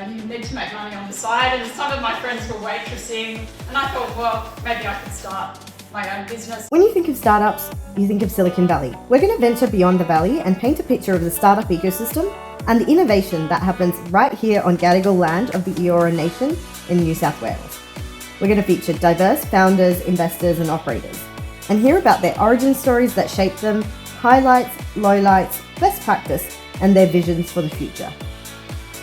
you need to make money on the side, and some of my friends were waitressing, and I thought, well, maybe I could start my own business. When you think of startups, you think of Silicon Valley. We're going to venture beyond the valley and paint a picture of the startup ecosystem and the innovation that happens right here on Gadigal land of the Eora Nation in New South Wales. We're going to feature diverse founders, investors and operators and hear about their origin stories that shaped them, highlights, lowlights, best practice and their visions for the future.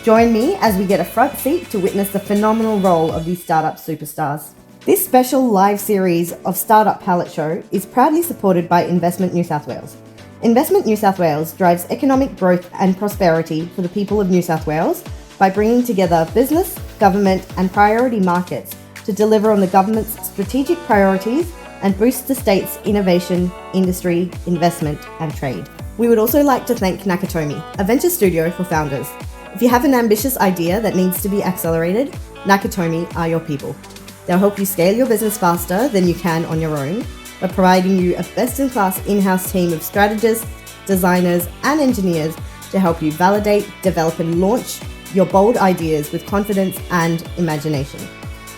Join me as we get a front seat to witness the phenomenal role of these startup superstars. This special live series of Startup Palette Show is proudly supported by Investment New South Wales. Investment New South Wales drives economic growth and prosperity for the people of New South Wales by bringing together business, government and priority markets to deliver on the government's strategic priorities and boost the state's innovation, industry, investment and trade. We would also like to thank Nakatomi, a venture studio for founders. If you have an ambitious idea that needs to be accelerated, Nakatomi are your people. They'll help you scale your business faster than you can on your own by providing you a best-in-class in-house team of strategists, designers, and engineers to help you validate, develop, and launch your bold ideas with confidence and imagination.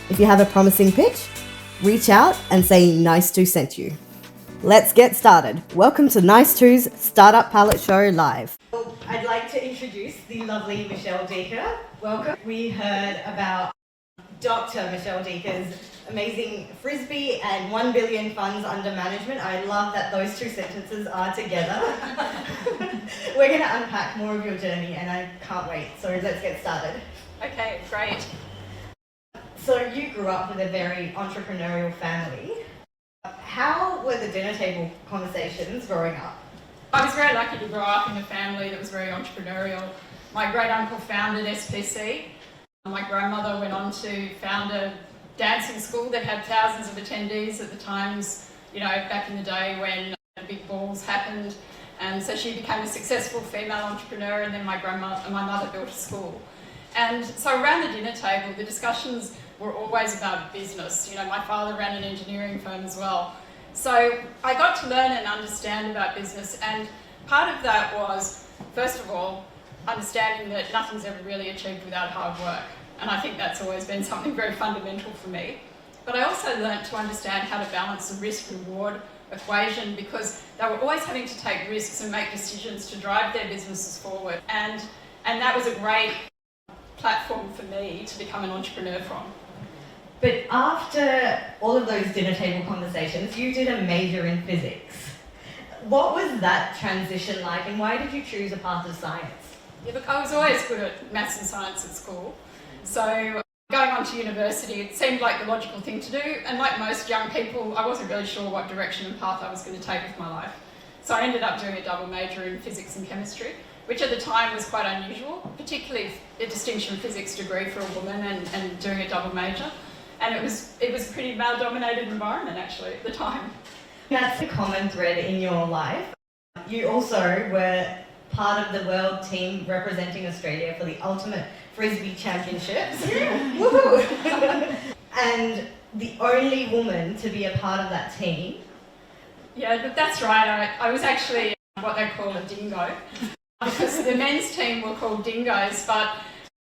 If you have a promising pitch, reach out and say Nice2 sent you. Let's get started. Welcome to Nice2's Startup Palette Show Live. I'd like to introduce the lovely Michelle Deaker. Welcome. We heard about Dr. Michelle Deaker's amazing frisbee and 1 billion funds under management. I love that those two sentences are together. We're going to unpack more of your journey and I can't wait. So let's get started. Okay, great. So you grew up with a very entrepreneurial family. How were the dinner table conversations growing up? I was very lucky to grow up in a family that was very entrepreneurial. My great uncle founded SPC. My grandmother went on to found a dancing school that had thousands of attendees at the times, back in the day when the big balls happened. And so she became a successful female entrepreneur, and then my mother built a school. And so around the dinner table, the discussions were always about business. My father ran an engineering firm as well. So I got to learn and understand about business, and part of that was, first of all, understanding that nothing's ever really achieved without hard work. And I think that's always been something very fundamental for me. But I also learned to understand how to balance the risk-reward equation, because they were always having to take risks and make decisions to drive their businesses forward. And that was a great platform for me to become an entrepreneur from. But after all of those dinner table conversations, you did a major in physics. What was that transition like, and why did you choose a path of science? Yeah, look, I was always good at maths and science at school. So going on to university, it seemed like the logical thing to do. And like most young people, I wasn't really sure what direction and path I was going to take with my life. So I ended up doing a double major in physics and chemistry, which at the time was quite unusual, particularly a distinction physics degree for a woman and doing a double major. And it was a pretty male-dominated environment actually at the time. That's a common thread in your life. You also were part of the world team representing Australia for the Ultimate Frisbee Championships. Woohoo! And the only woman to be a part of that team. Yeah, that's right. I was actually what they call a dingo, because the men's team were called dingoes, but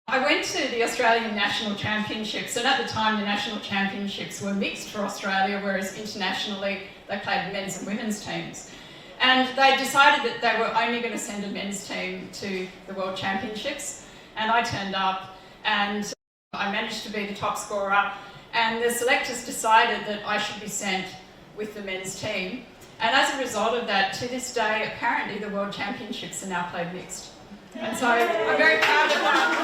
I went to the Australian National Championships, and at the time the National Championships were mixed for Australia, whereas internationally they played men's and women's teams. And they decided that they were only going to send a men's team to the World Championships, and I turned up and I managed to be the top scorer, and the selectors decided that I should be sent with the men's team. And as a result of that, to this day, apparently the World Championships are now played mixed. And so I'm very proud of that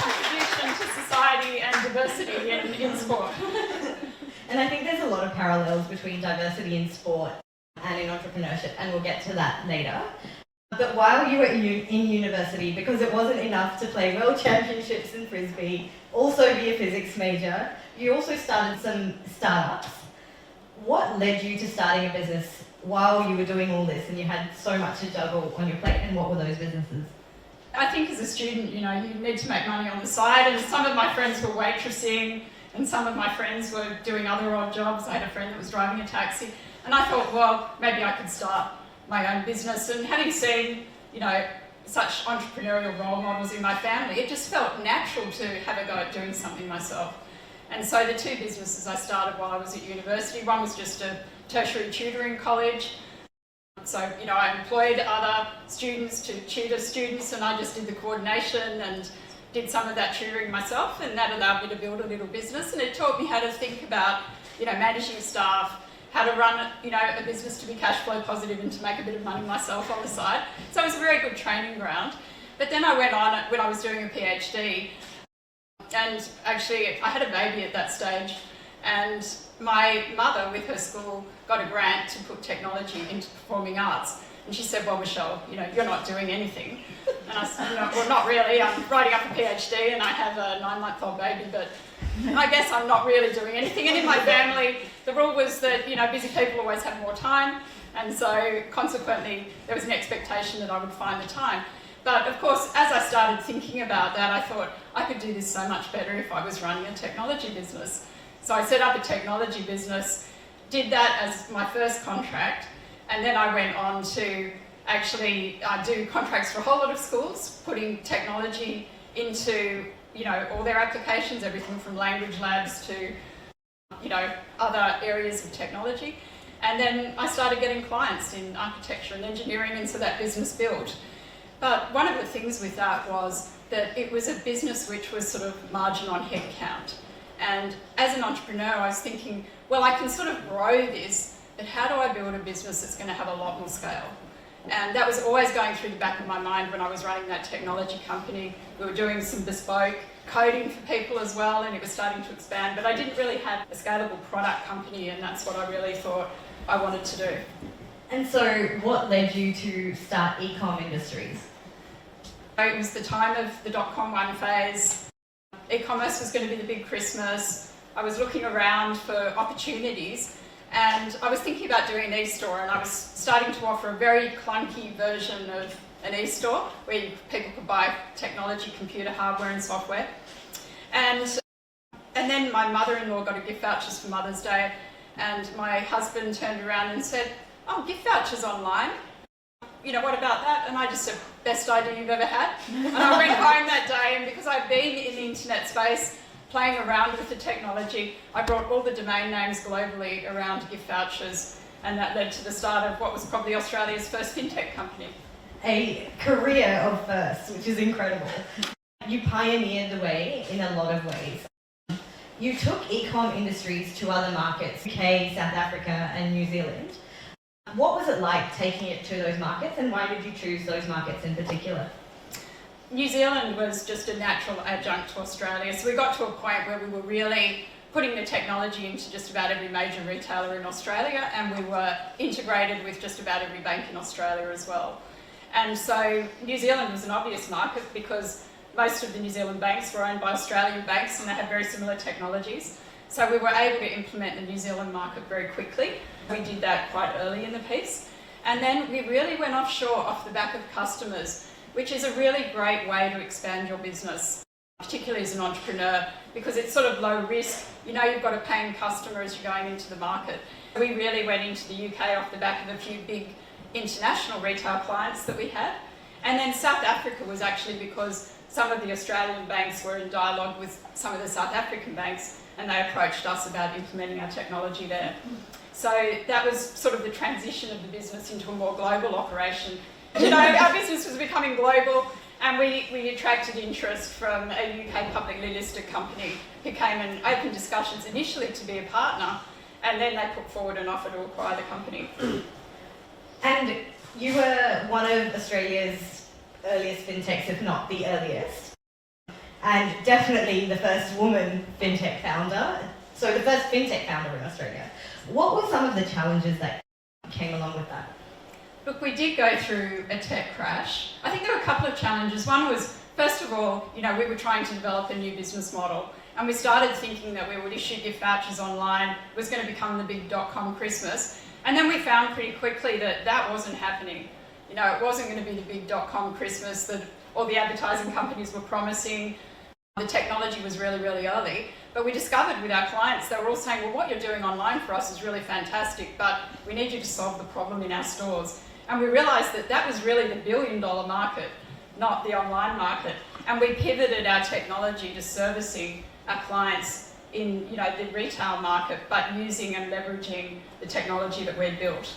contribution to society and diversity in sport. And I think there's a lot of parallels between diversity in sport and in entrepreneurship, and we'll get to that later. But while you were in university, because it wasn't enough to play world championships in frisbee, also be a physics major, you also started some startups. What led you to starting a business while you were doing all this and you had so much to juggle on your plate, and what were those businesses? I think as a student, you need to make money on the side, and some of my friends were waitressing and some of my friends were doing other odd jobs. I had a friend that was driving a taxi, and I thought, well, maybe I could start my own business. And having seen, such entrepreneurial role models in my family, it just felt natural to have a go at doing something myself. And so the two businesses I started while I was at university, one was just a tertiary tutoring college. So, I employed other students to tutor students, and I just did the coordination and did some of that tutoring myself, and that allowed me to build a little business, and it taught me how to think about, managing staff, how to run, a business to be cash flow positive and to make a bit of money myself on the side. So it was a very good training ground. But then I went on, when I was doing a PhD, and actually I had a baby at that stage, and my mother with her school got a grant to put technology into performing arts. And she said, well, Michelle, you're not doing anything. And I said, no, well, not really. I'm writing up a PhD and I have a 9-month-old baby, but I guess I'm not really doing anything. And in my family, the rule was that, busy people always have more time. And so consequently, there was an expectation that I would find the time. But of course, as I started thinking about that, I thought I could do this so much better if I was running a technology business. So I set up a technology business, did that as my first contract, and then I went on to actually do contracts for a whole lot of schools, putting technology into, all their applications, everything from language labs to, other areas of technology. And then I started getting clients in architecture and engineering, and so that business built. But one of the things with that was that it was a business which was sort of margin on headcount. And as an entrepreneur, I was thinking, well, I can sort of grow this, but how do I build a business that's going to have a lot more scale? And that was always going through the back of my mind when I was running that technology company. We were doing some bespoke coding for people as well, and it was starting to expand, but I didn't really have a scalable product company, and that's what I really thought I wanted to do. And so what led you to start Ecom Industries? It was the time of the dot-com one phase. E-commerce was going to be the big Christmas. I was looking around for opportunities, and I was thinking about doing an e-store, and I was starting to offer a very clunky version of an e-store where people could buy technology, computer hardware and software. And then my mother-in-law got a gift vouchers for Mother's Day, and my husband turned around and said, oh, gift vouchers online? What about that? And I just said, best idea you've ever had. And I went home that day, and because I'd been in the internet space, playing around with the technology, I brought all the domain names globally around gift vouchers, and that led to the start of what was probably Australia's first fintech company. A career of firsts, which is incredible. You pioneered the way in a lot of ways. You took Ecom Industries to other markets, UK, South Africa and New Zealand. What was it like taking it to those markets, and why did you choose those markets in particular? New Zealand was just a natural adjunct to Australia, so we got to a point where we were really putting the technology into just about every major retailer in Australia, and we were integrated with just about every bank in Australia as well. And so New Zealand was an obvious market because most of the New Zealand banks were owned by Australian banks, and they had very similar technologies. So we were able to implement the New Zealand market very quickly. We did that quite early in the piece. And then we really went offshore off the back of customers, which is a really great way to expand your business, particularly as an entrepreneur, because it's sort of low risk. You've got a paying customer as you're going into the market. We really went into the UK off the back of a few big international retail clients that we had. And then South Africa was actually because some of the Australian banks were in dialogue with some of the South African banks, and they approached us about implementing our technology there. So that was sort of the transition of the business into a more global operation. Our business was becoming global, and we attracted interest from a UK publicly listed company who came and opened discussions initially to be a partner, and then they put forward an offer to acquire the company. And you were one of Australia's earliest fintechs, if not the earliest, and definitely the first woman fintech founder, so the first fintech founder in Australia. What were some of the challenges that came along with that? Look, we did go through a tech crash. I think there were a couple of challenges. One was, first of all, we were trying to develop a new business model, and we started thinking that we would issue gift vouchers online. It was going to become the big .com Christmas. And then we found pretty quickly that that wasn't happening. It wasn't going to be the big .com Christmas that all the advertising companies were promising. The technology was really, really early. But we discovered with our clients, they were all saying, well, what you're doing online for us is really fantastic, but we need you to solve the problem in our stores. And we realised that that was really the billion-dollar market not the online market. And we pivoted our technology to servicing our clients in the retail market, but using and leveraging the technology that we'd built.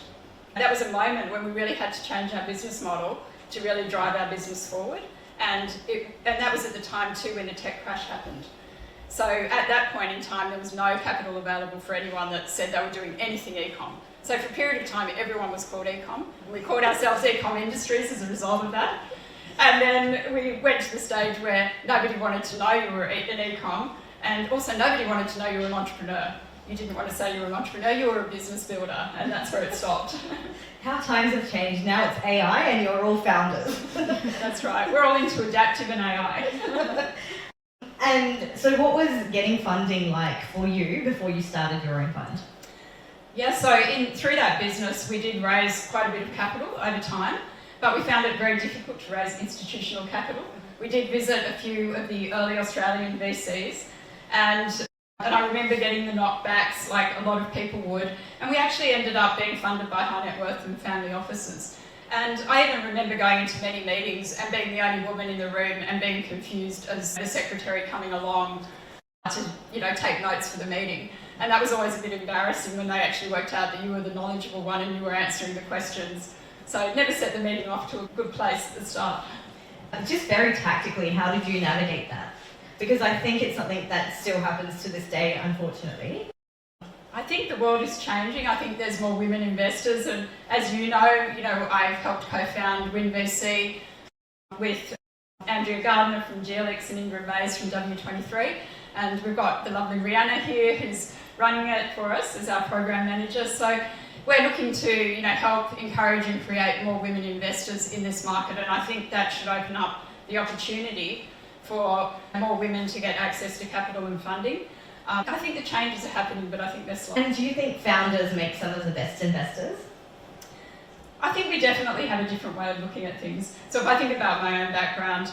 That was a moment when we really had to change our business model to really drive our business forward. And that was at the time too when the tech crash happened. So at that point in time, there was no capital available for anyone that said they were doing anything ecom. So for a period of time, everyone was called ecom. We called ourselves Ecom Industries as a result of that. And then we went to the stage where nobody wanted to know you were an ecom, and also nobody wanted to know you were an entrepreneur. You didn't want to say you were an entrepreneur, you were a business builder, and that's where it stopped. How times have changed. Now it's AI and you're all founders. That's right. We're all into adaptive and AI. And so what was getting funding like for you before you started your own fund? Yeah, so through that business, we did raise quite a bit of capital over time, but we found it very difficult to raise institutional capital. We did visit a few of the early Australian VCs, and I remember getting the knockbacks like a lot of people would, and we actually ended up being funded by high net worth and family offices. And I even remember going into many meetings and being the only woman in the room and being confused as the secretary coming along to take notes for the meeting. And that was always a bit embarrassing when they actually worked out that you were the knowledgeable one and you were answering the questions. So it never set the meeting off to a good place at the start. Just very tactically, how did you navigate that? Because I think it's something that still happens to this day, unfortunately. I think the world is changing. I think there's more women investors, and as you know, I've helped co-found WinVC with Andrea Gardner from GLX and Ingrid Mays from W23, and we've got the lovely Rihanna here who's running it for us as our program manager. So we're looking to help encourage and create more women investors in this market, and I think that should open up the opportunity for more women to get access to capital and funding. I think the changes are happening, but I think they're slow. And do you think founders make some of the best investors? I think we definitely have a different way of looking at things. So if I think about my own background,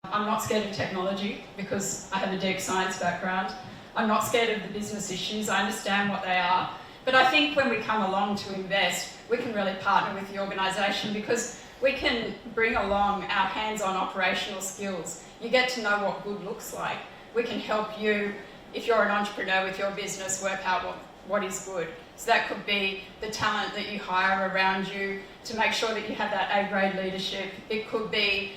I'm not scared of technology because I have a deep science background. I'm not scared of the business issues. I understand what they are. But I think when we come along to invest, we can really partner with the organisation because we can bring along our hands-on operational skills. You get to know what good looks like. We can help you, if you're an entrepreneur with your business, work out what is good. So that could be the talent that you hire around you to make sure that you have that A-grade leadership. It could be,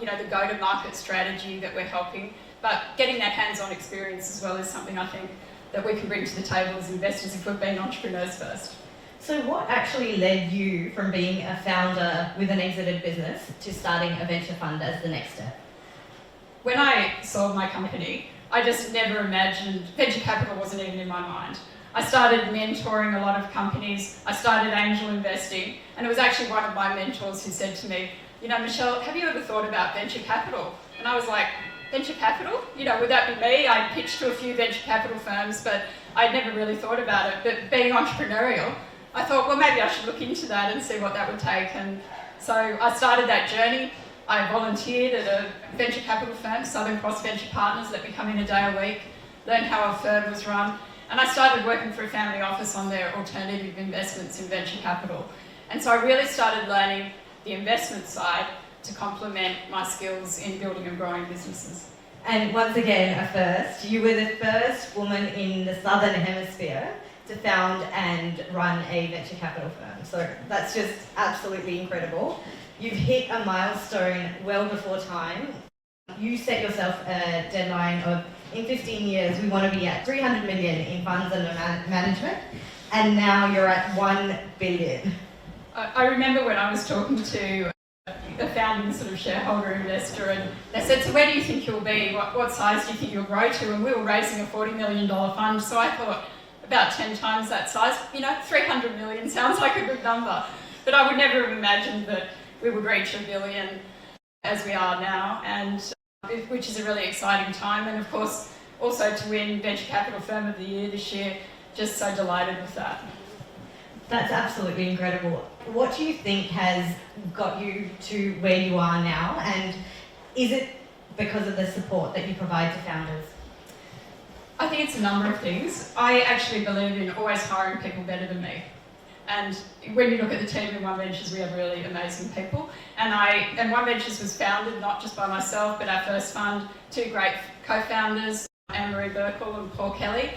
the go-to-market strategy that we're helping. But getting that hands-on experience as well is something I think that we can bring to the table as investors if we've been entrepreneurs first. So what actually led you from being a founder with an exited business to starting a venture fund as the next step? When I sold my company, I just never imagined, venture capital wasn't even in my mind. I started mentoring a lot of companies, I started angel investing, and it was actually one of my mentors who said to me, Michelle, have you ever thought about venture capital? And I was like, venture capital? Would that be me? I pitched to a few venture capital firms, but I'd never really thought about it. But being entrepreneurial, I thought, well, maybe I should look into that and see what that would take. And so I started that journey. I volunteered at a venture capital firm, Southern Cross Venture Partners, let me come in a day a week, learn how our firm was run. And I started working for a family office on their alternative investments in venture capital. And so I really started learning the investment side to complement my skills in building and growing businesses. And once again, a first. You were the first woman in the Southern Hemisphere to found and run a venture capital firm. So that's just absolutely incredible. You've hit a milestone well before time. You set yourself a deadline of, in 15 years, we want to be at 300 million in funds under management, and now you're at 1 billion. I remember when I was talking to a founding sort of shareholder investor, and they said, so where do you think you'll be? What size do you think you'll grow to? And we were raising a $40 million fund, so I thought about 10 times that size. 300 million sounds like a good number, but I would never have imagined that we would reach $1 billion as we are now, and which is a really exciting time. And of course, also to win Venture Capital Firm of the Year this year, just so delighted with that. That's absolutely incredible. What do you think has got you to where you are now, and is it because of the support that you provide to founders? I think it's a number of things. I actually believe in always hiring people better than me. And when you look at the team in OneVentures, we have really amazing people. And OneVentures was founded not just by myself, but our first fund, two great co-founders, Anne-Marie Burkle and Paul Kelly.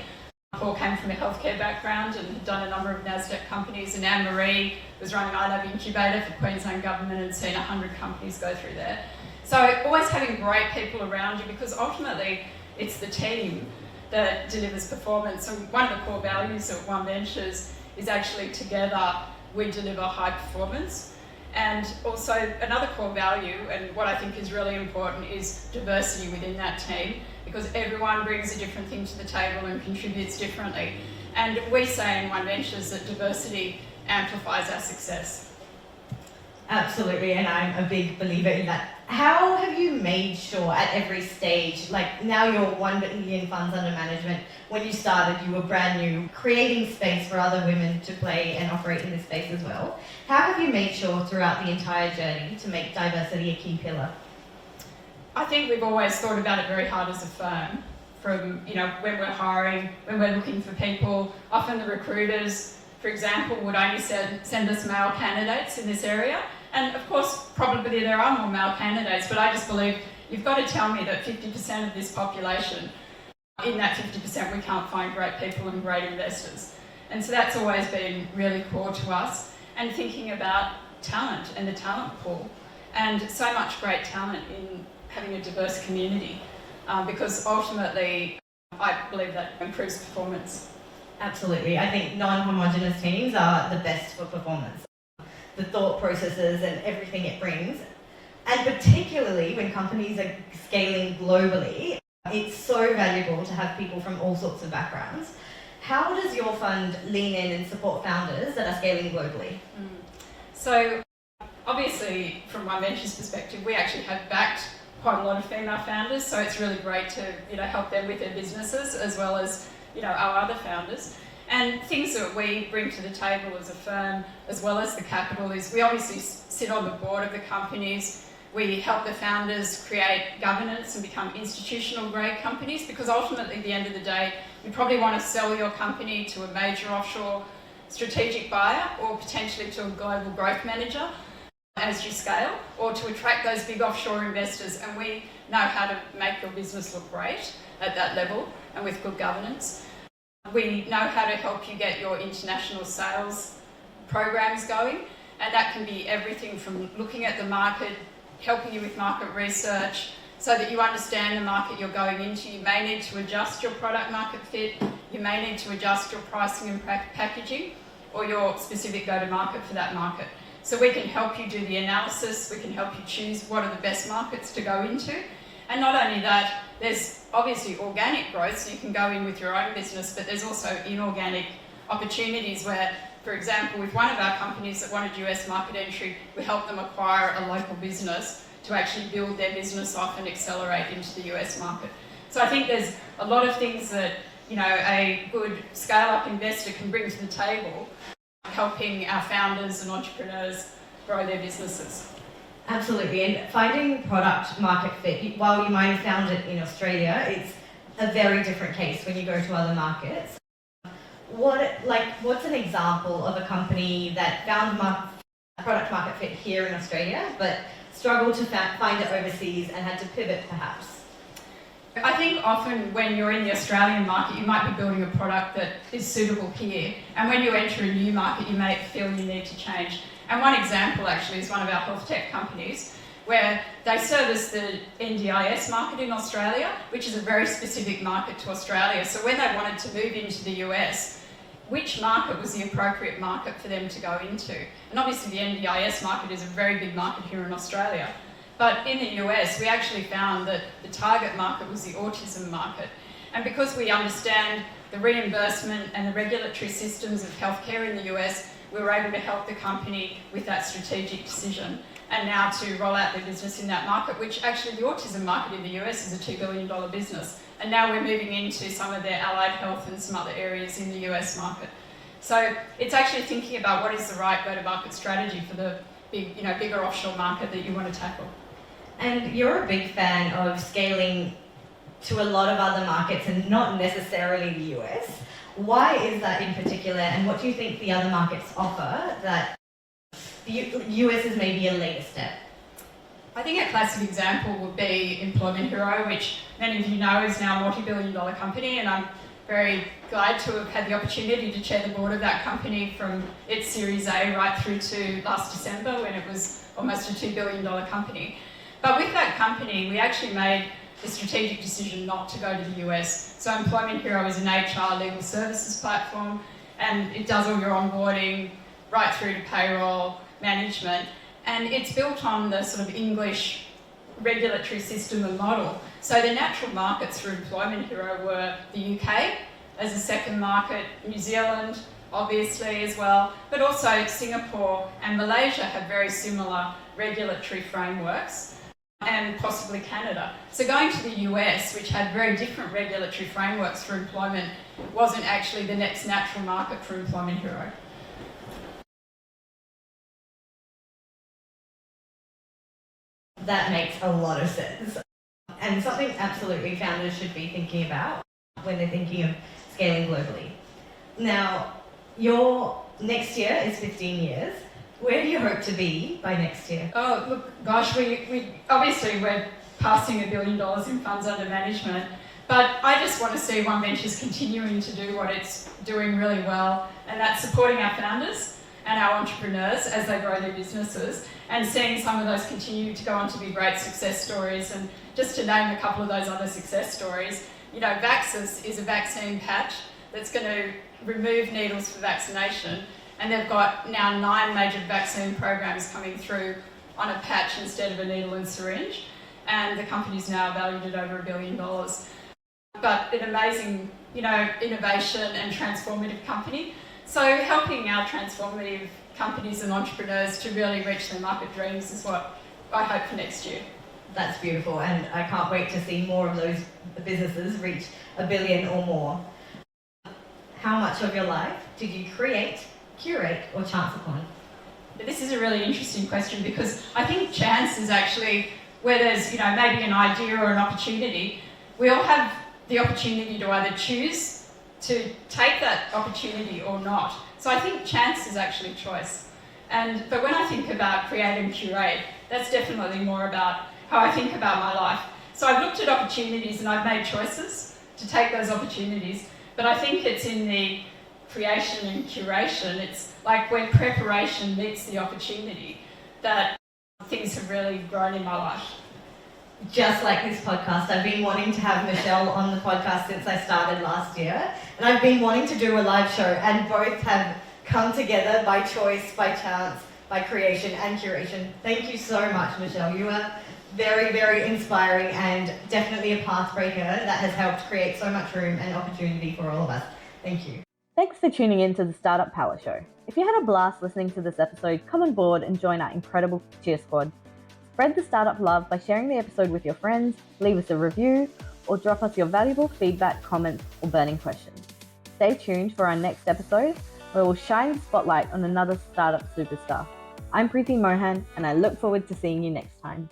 Paul came from a healthcare background and had done a number of NASDAQ companies, and Anne-Marie was running iLab Incubator for Queensland Government and seen 100 companies go through there. So always having great people around you, because ultimately it's the team that delivers performance. And one of the core values of OneVentures is actually together we deliver high performance. And also another core value, and what I think is really important, is diversity within that team, because everyone brings a different thing to the table and contributes differently. And we say in OneVentures that diversity amplifies our success. Absolutely, and I'm a big believer in that. How have you made sure at every stage, like now you're 1 billion funds under management, when you started you were brand new, creating space for other women to play and operate in this space as well. How have you made sure throughout the entire journey to make diversity a key pillar? I think we've always thought about it very hard as a firm. From, when we're hiring, when we're looking for people, often the recruiters, for example, would only send us male candidates in this area. And of course, probably there are more male candidates, but I just believe you've got to tell me that 50% of this population, in that 50% we can't find great people and great investors. And so that's always been really core to us. And thinking about talent and the talent pool, and so much great talent in having a diverse community, because ultimately I believe that improves performance. Absolutely. I think non-homogenous teams are the best for performance. The thought processes and everything it brings. And particularly when companies are scaling globally, it's so valuable to have people from all sorts of backgrounds. How does your fund lean in and support founders that are scaling globally? So obviously from OneVentures perspective, we actually have backed quite a lot of female founders, so it's really great to help them with their businesses as well as our other founders. And things that we bring to the table as a firm, as well as the capital, is we obviously sit on the board of the companies. We help the founders create governance and become institutional grade companies, because ultimately at the end of the day, you probably want to sell your company to a major offshore strategic buyer or potentially to a global growth manager as you scale, or to attract those big offshore investors. And we know how to make your business look great at that level and with good governance. We know how to help you get your international sales programs going, and that can be everything from looking at the market, helping you with market research so that you understand the market you're going into. You may need to adjust your product market fit, you may need to adjust your pricing and packaging or your specific go-to-market for that market. So we can help you do the analysis, we can help you choose what are the best markets to go into. And not only that, there's obviously organic growth, so you can go in with your own business, but there's also inorganic opportunities where, for example, with one of our companies that wanted US market entry, we helped them acquire a local business to actually build their business off and accelerate into the US market. So I think there's a lot of things that a good scale-up investor can bring to the table, helping our founders and entrepreneurs grow their businesses. Absolutely, and finding product market fit, while you might have found it in Australia, it's a very different case when you go to other markets. What's an example of a company that found product market fit here in Australia, but struggled to find it overseas and had to pivot perhaps? I think often when you're in the Australian market, you might be building a product that is suitable here, and when you enter a new market, you may feel you need to change. And one example actually is one of our health tech companies where they service the NDIS market in Australia, which is a very specific market to Australia. So when they wanted to move into the US, which market was the appropriate market for them to go into? And obviously the NDIS market is a very big market here in Australia. But in the US, we actually found that the target market was the autism market. And because we understand the reimbursement and the regulatory systems of healthcare in the US, we were able to help the company with that strategic decision and now to roll out their business in that market, which actually the autism market in the US is a $2 billion business. And now we're moving into some of their allied health and some other areas in the US market. So it's actually thinking about what is the right go-to-market strategy for the bigger offshore market that you want to tackle. And you're a big fan of scaling to a lot of other markets and not necessarily the US. Why is that in particular, and what do you think the other markets offer that the US is maybe a later step? I think a classic example would be Employment Hero, which many of you know is now a multi-billion-dollar company, and I'm very glad to have had the opportunity to chair the board of that company from its Series A right through to last December when it was almost a $2 billion company. But with that company, we actually made the strategic decision not to go to the US. So Employment Hero is an HR legal services platform, and it does all your onboarding right through to payroll management. And it's built on the sort of English regulatory system and model. So the natural markets for Employment Hero were the UK as a second market, New Zealand obviously as well, but also Singapore and Malaysia have very similar regulatory frameworks, and possibly Canada. So going to the US, which had very different regulatory frameworks for employment, wasn't actually the next natural market for Employment Hero. That makes a lot of sense, and something absolutely founders should be thinking about when they're thinking of scaling globally. Now, your next year is 15 years. Where do you hope to be by next year? Oh, look, gosh, we obviously we're passing $1 billion in funds under management, but I just want to see OneVentures continuing to do what it's doing really well, and that's supporting our founders and our entrepreneurs as they grow their businesses, and seeing some of those continue to go on to be great success stories. And just to name a couple of those other success stories, you know, Vaxxus is a vaccine patch that's going to remove needles for vaccination, and they've got now 9 major vaccine programs coming through on a patch instead of a needle and syringe, and the company's now valued at over $1 billion. But an amazing, you know, innovation and transformative company. So helping our transformative companies and entrepreneurs to really reach their market dreams is what I hope for next year. That's beautiful, and I can't wait to see more of those businesses reach $1 billion or more. How much of your life did you create, curate, or chance upon? This is a really interesting question, because I think chance is actually where there's, you know, maybe an idea or an opportunity. We all have the opportunity to either choose to take that opportunity or not. So I think chance is actually choice. But when I think about create and curate, that's definitely more about how I think about my life. So I've looked at opportunities and I've made choices to take those opportunities, but I think it's in the creation and curation, it's like when preparation meets the opportunity, that things have really grown in my life. Just like this podcast, I've been wanting to have Michelle on the podcast since I started last year, and I've been wanting to do a live show, and both have come together by choice, by chance, by creation and curation. Thank you so much, Michelle. You are very, very inspiring and definitely a pathbreaker that has helped create so much room and opportunity for all of us. Thank you. Thanks for tuning in to the Startup Power Show. If you had a blast listening to this episode, come on board and join our incredible cheer squad. Spread the startup love by sharing the episode with your friends, leave us a review, or drop us your valuable feedback, comments, or burning questions. Stay tuned for our next episode, where we'll shine the spotlight on another startup superstar. I'm Preeti Mohan, and I look forward to seeing you next time.